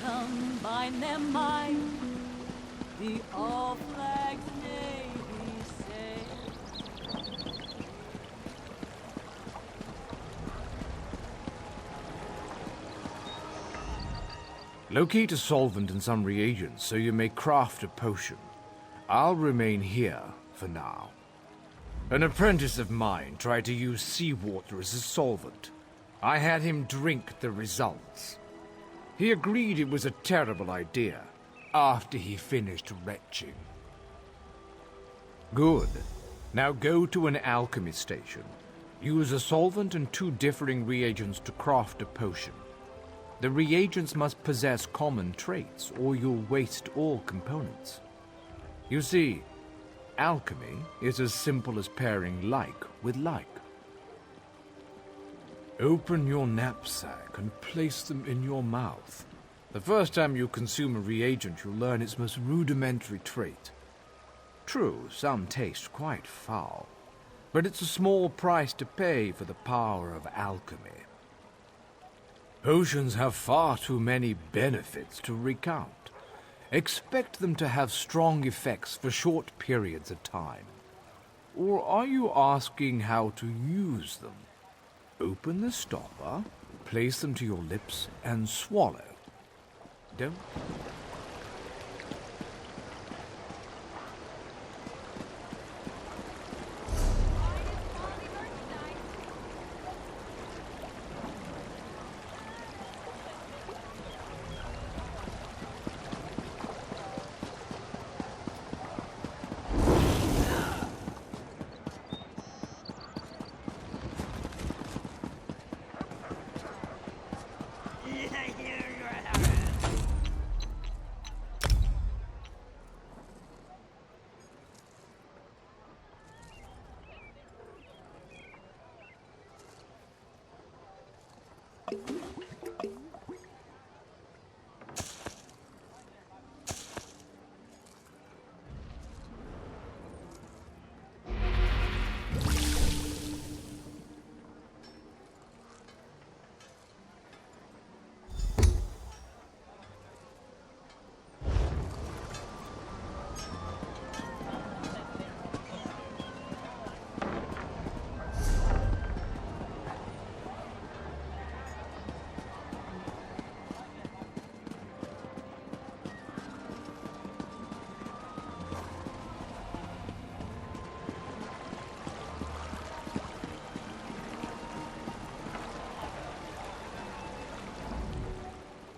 Combine their might, the all-flagged navy sail. Locate a solvent and some reagents so you may craft a potion. I'll remain here for now. An apprentice of mine tried to use seawater as a solvent. I had him drink the results. He agreed it was a terrible idea after he finished retching. Good. Now go to an alchemy station. Use a solvent and 2 differing reagents to craft a potion. The reagents must possess common traits, or you'll waste all components. You see, alchemy is as simple as pairing like with like. Open your knapsack and place them in your mouth. The first time you consume a reagent, you'll learn its most rudimentary trait. True, some taste quite foul, but it's a small price to pay for the power of alchemy. Potions have far too many benefits to recount. Expect them to have strong effects for short periods of time. Or are you asking how to use them? Open the stopper, place them to your lips, and swallow. Don't...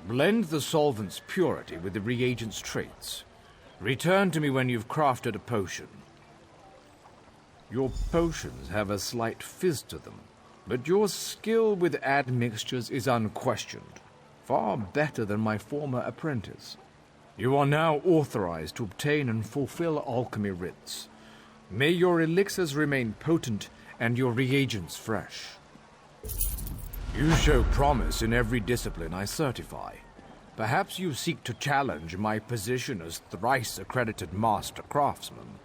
Blend the solvent's purity with the reagent's traits. Return to me when you've crafted a potion. Your potions have a slight fizz to them, but your skill with admixtures is unquestioned. Far better than my former apprentice. You are now authorized to obtain and fulfill alchemy writs. May your elixirs remain potent and your reagents fresh. You show promise in every discipline I certify. Perhaps you seek to challenge my position as thrice-accredited master craftsman.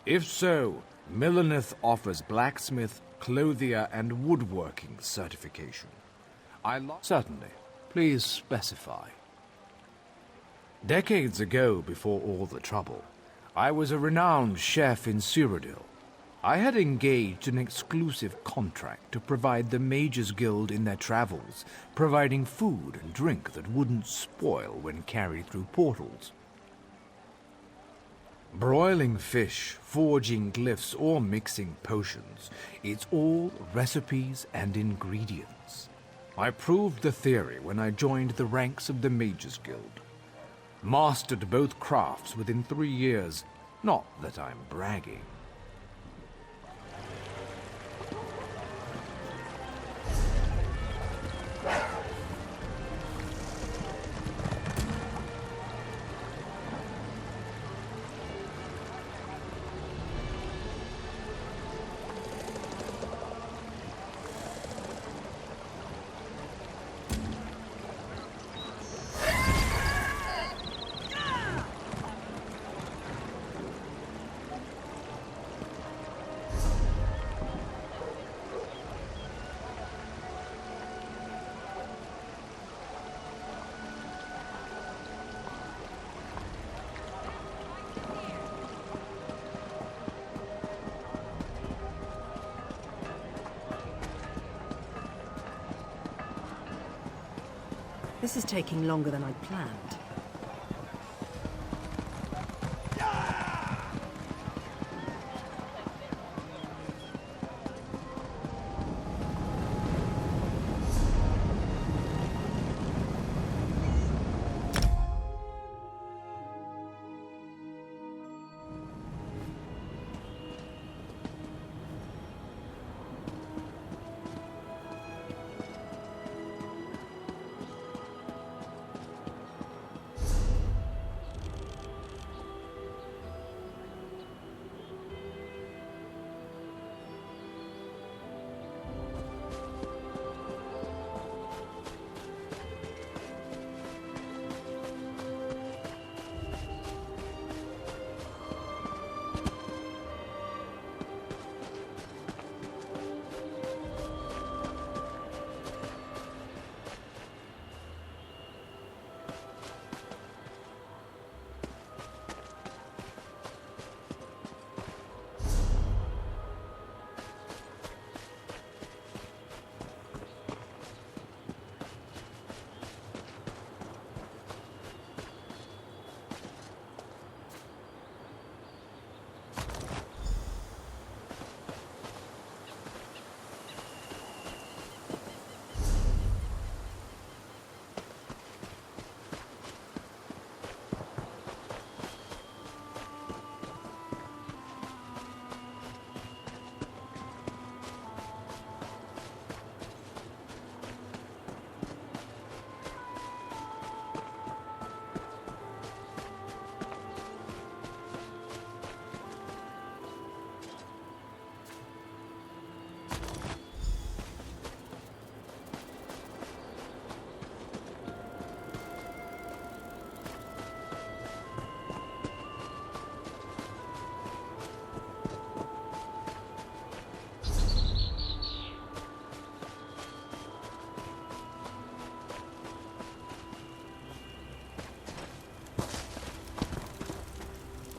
If so, Millenith offers blacksmith, clothier, and woodworking certification. Certainly. Please specify. Decades ago, before all the trouble, I was a renowned chef in Cyrodiil. I had engaged an exclusive contract to provide the Mages Guild in their travels, providing food and drink that wouldn't spoil when carried through portals. Broiling fish, forging glyphs, or mixing potions, it's all recipes and ingredients. I proved the theory when I joined the ranks of the Mages Guild. Mastered both crafts within 3 years. Not that I'm bragging. This is taking longer than I'd planned.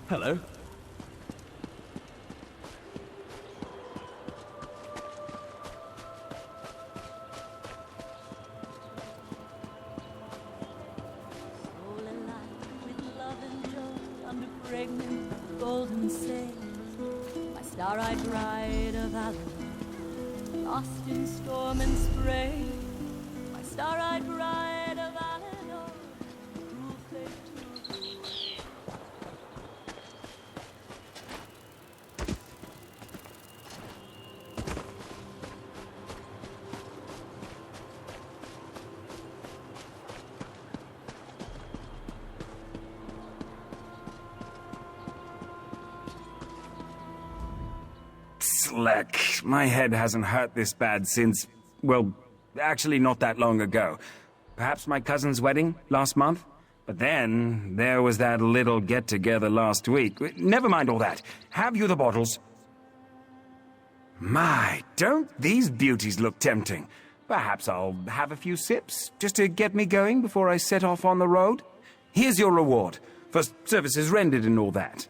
Hello. Soul alive with love and joy under pregnant golden sails. My star-eyed bride of Avalon, lost in storm and spray. My star-eyed bride of Avalon, who fate to be. Slack. My head hasn't hurt this bad since, well, actually not that long ago. Perhaps my cousin's wedding last month? But then, there was that little get-together last week. Never mind all that. Have you the bottles? My, don't these beauties look tempting? Perhaps I'll have a few sips, just to get me going before I set off on the road. Here's your reward, for services rendered and all that.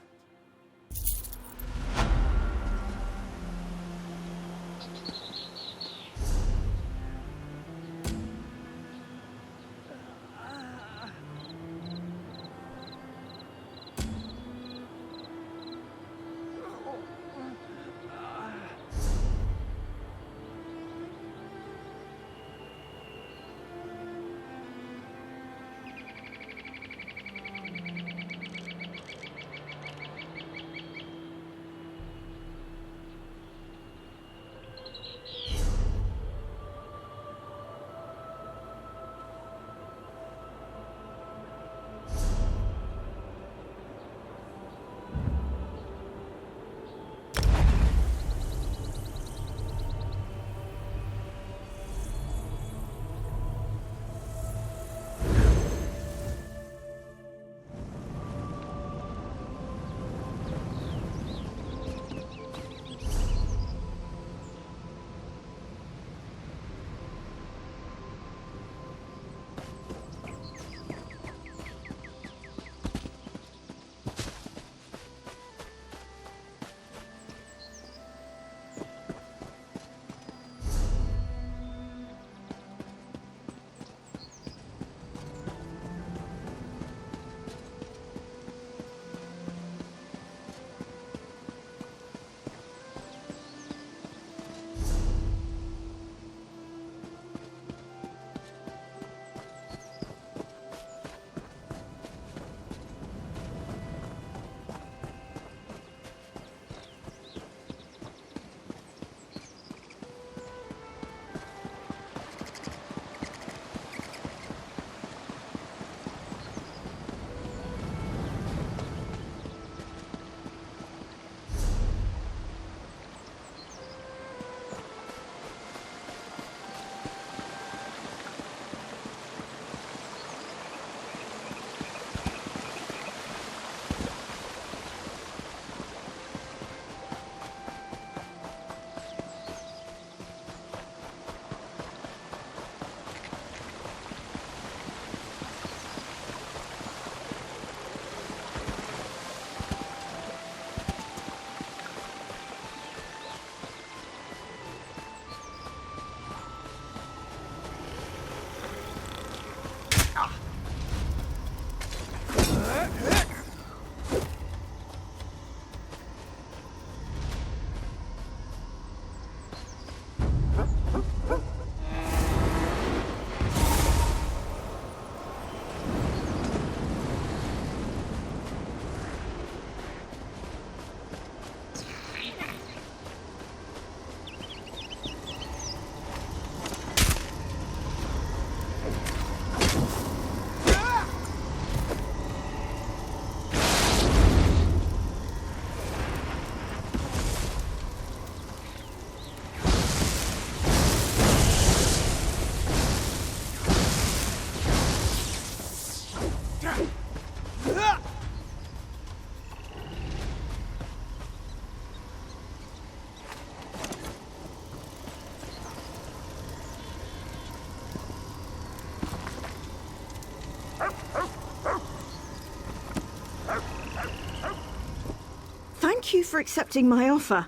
Thank you for accepting my offer.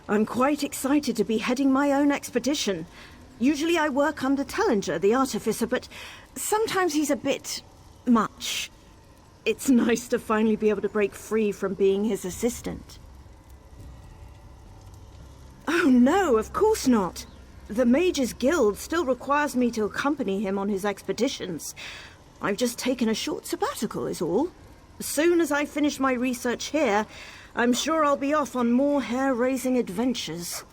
I'm quite excited to be heading my own expedition. Usually I work under Tellinger, the artificer, but sometimes he's a bit much. It's nice to finally be able to break free from being his assistant. Oh no, of course not. The Mages Guild still requires me to accompany him on his expeditions. I've just taken a short sabbatical, is all. As soon as I finish my research here, I'm sure I'll be off on more hair-raising adventures.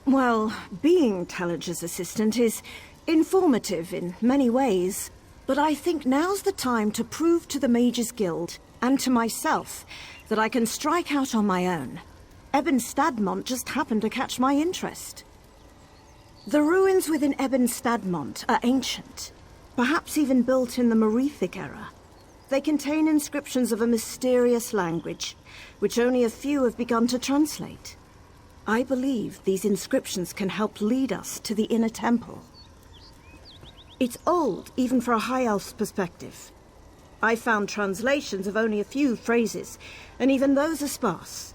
Well, being Tellinger's assistant is informative in many ways, but I think now's the time to prove to the Mages Guild, and to myself, that I can strike out on my own. Ebon Stadmont just happened to catch my interest. The ruins within Ebon Stadmont are ancient, perhaps even built in the Merethic era. They contain inscriptions of a mysterious language, which only a few have begun to translate. I believe these inscriptions can help lead us to the inner temple. It's old, even for a High Elf's perspective. I found translations of only a few phrases, and even those are sparse.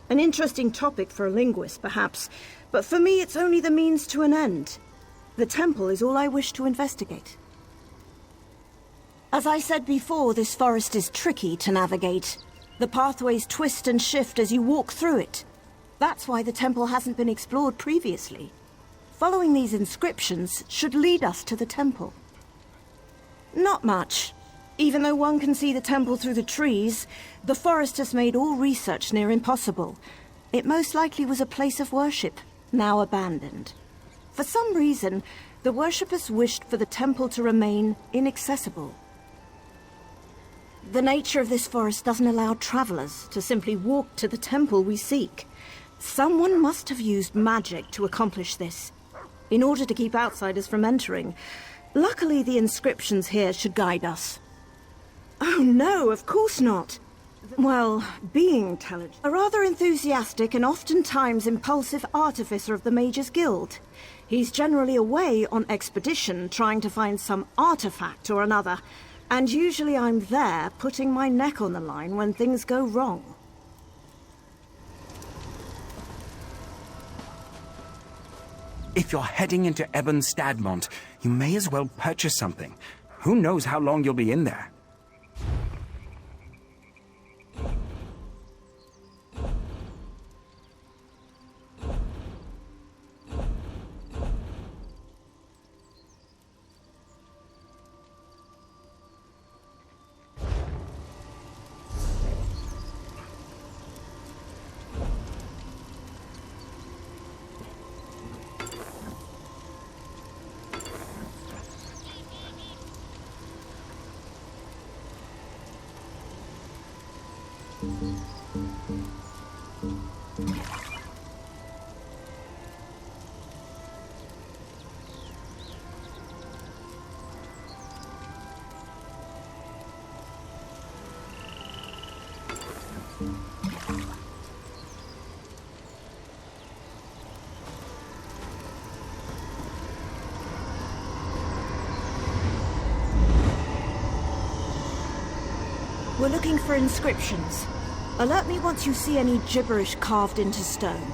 An interesting topic for a linguist, perhaps, but for me it's only the means to an end. The temple is all I wish to investigate. As I said before, this forest is tricky to navigate. The pathways twist and shift as you walk through it. That's why the temple hasn't been explored previously. Following these inscriptions should lead us to the temple. Not much. Even though one can see the temple through the trees, the forest has made all research near impossible. It most likely was a place of worship, now abandoned. For some reason, the worshippers wished for the temple to remain inaccessible. The nature of this forest doesn't allow travelers to simply walk to the temple we seek. Someone must have used magic to accomplish this, in order to keep outsiders from entering. Luckily, the inscriptions here should guide us. Oh no, of course not. Well, being Tellinger, a rather enthusiastic and oftentimes impulsive artificer of the Mages Guild. He's generally away on expedition trying to find some artifact or another, and usually I'm there putting my neck on the line when things go wrong. If you're heading into Ebon Stadmont, you may as well purchase something. Who knows how long you'll be in there? We're looking for inscriptions. Alert me once you see any gibberish carved into stone.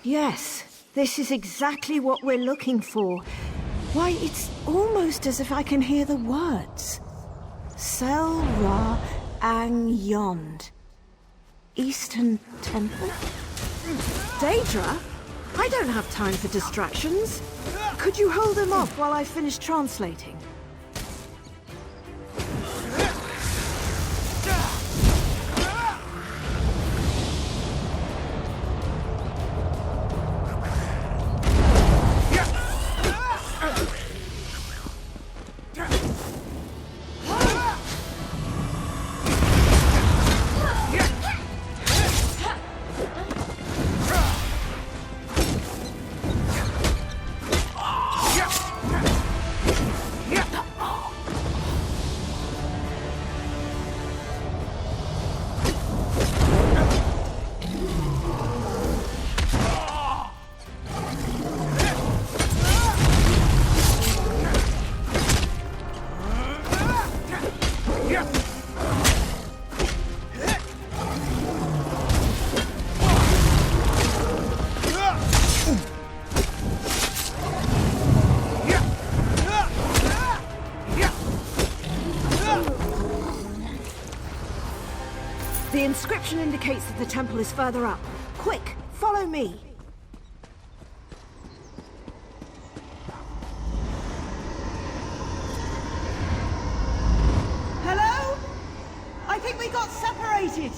Yes, this is exactly what we're looking for. Why, it's almost as if I can hear the words. Sel Ra Ang Yond. Eastern Temple? Daedra? I don't have time for distractions. Could you hold them off while I finish translating? The inscription indicates that the temple is further up. Quick, follow me. Hello? I think we got separated.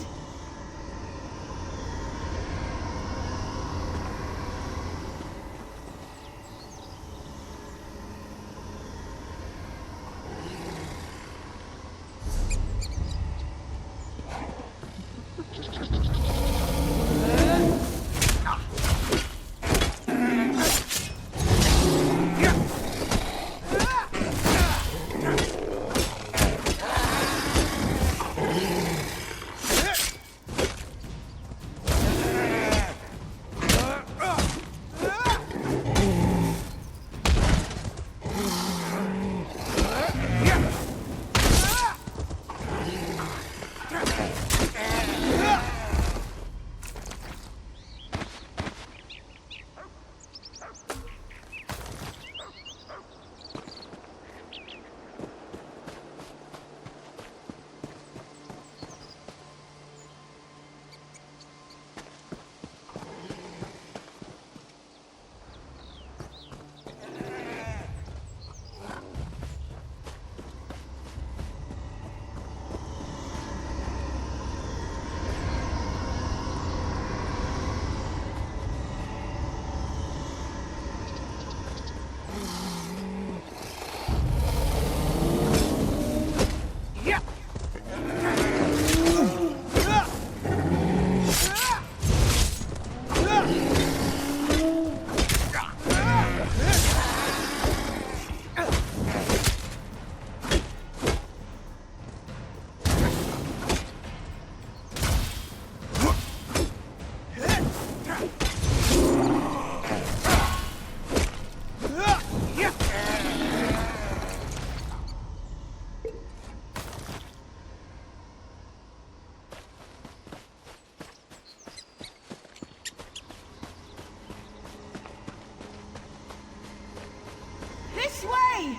This way!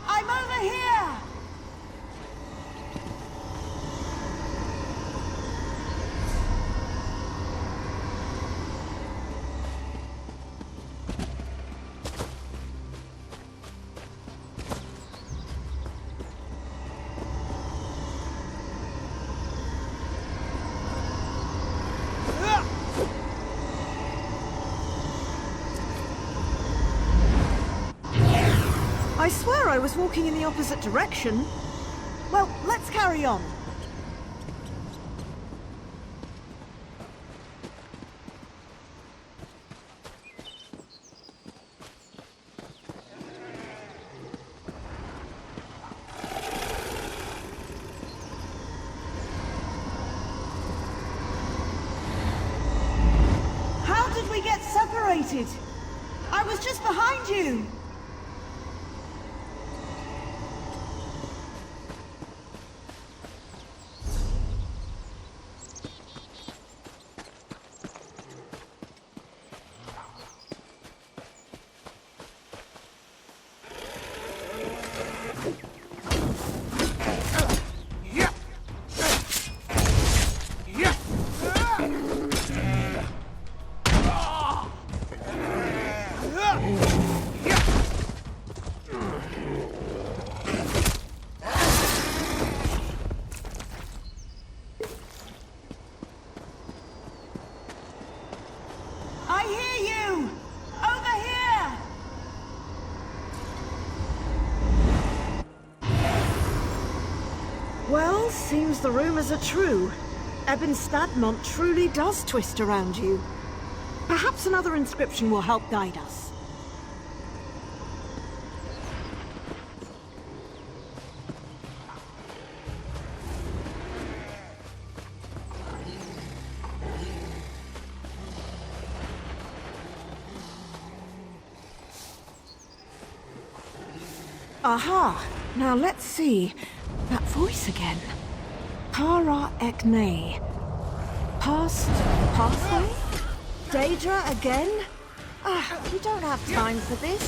I'm over here! I swear I was walking in the opposite direction. Well, let's carry on. How did we get separated? I was just behind you. seems the rumors are true. Ebon Stadmont truly does twist around you. Perhaps another inscription will help guide us. Aha! Now let's see. That voice again. Para Ekne. Past pathway? Daedra again? We don't have time for this.